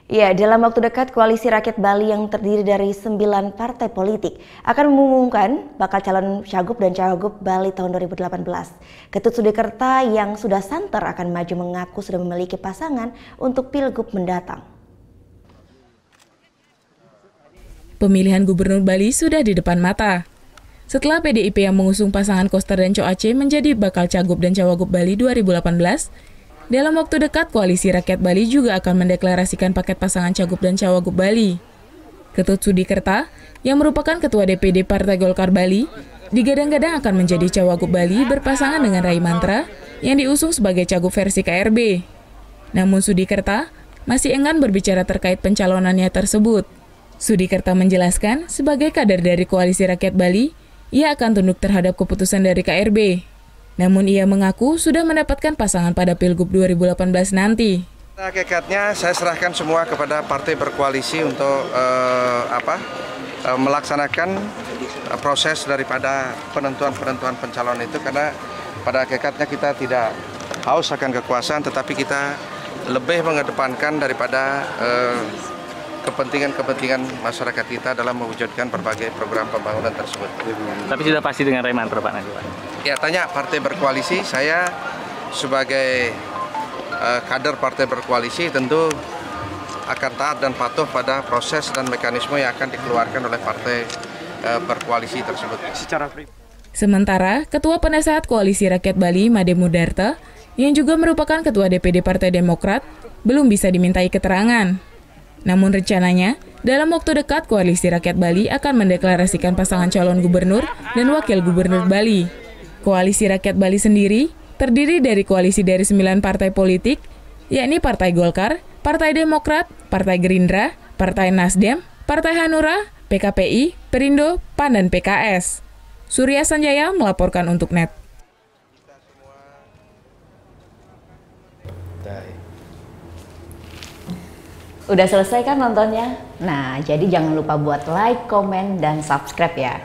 Ya, dalam waktu dekat Koalisi Rakyat Bali yang terdiri dari 9 partai politik akan mengumumkan bakal calon cagup dan cawagup Bali tahun 2018. Ketut Sudikerta yang sudah santer akan maju mengaku sudah memiliki pasangan untuk pilgub mendatang. Pemilihan Gubernur Bali sudah di depan mata. Setelah PDIP yang mengusung pasangan Koster dan Co Aceh menjadi bakal cagup dan cawagup Bali 2018, dalam waktu dekat, Koalisi Rakyat Bali juga akan mendeklarasikan paket pasangan cagup dan cawagup Bali. Ketut Sudikerta, yang merupakan Ketua DPD Partai Golkar Bali, digadang-gadang akan menjadi cawagup Bali berpasangan dengan Rai Mantra yang diusung sebagai cagup versi KRB. Namun Sudikerta masih enggan berbicara terkait pencalonannya tersebut. Sudikerta menjelaskan, sebagai kader dari Koalisi Rakyat Bali, ia akan tunduk terhadap keputusan dari KRB. Namun ia mengaku sudah mendapatkan pasangan pada Pilgub 2018 nanti. Hakikatnya saya serahkan semua kepada partai berkoalisi untuk melaksanakan proses daripada penentuan pencalon itu, karena pada hakikatnya kita tidak haus akan kekuasaan, tetapi kita lebih mengedepankan daripada kepentingan masyarakat kita dalam mewujudkan berbagai program pembangunan tersebut. Tapi sudah pasti dengan Rai Mantra, Pak, nanti, Pak? Ya, tanya partai berkoalisi. Saya sebagai kader partai berkoalisi tentu akan taat dan patuh pada proses dan mekanisme yang akan dikeluarkan oleh partai berkoalisi tersebut. Sementara, Ketua Penasehat Koalisi Rakyat Bali, Made Mudarta, yang juga merupakan Ketua DPD Partai Demokrat, belum bisa dimintai keterangan. Namun rencananya, dalam waktu dekat Koalisi Rakyat Bali akan mendeklarasikan pasangan calon gubernur dan wakil gubernur Bali. Koalisi Rakyat Bali sendiri terdiri dari koalisi dari 9 partai politik, yakni Partai Golkar, Partai Demokrat, Partai Gerindra, Partai Nasdem, Partai Hanura, PKPI, Perindo, PAN, dan PKS. Surya Sanjaya melaporkan untuk NET. Udah selesai kan nontonnya? Nah, jadi jangan lupa buat like, komen, dan subscribe ya.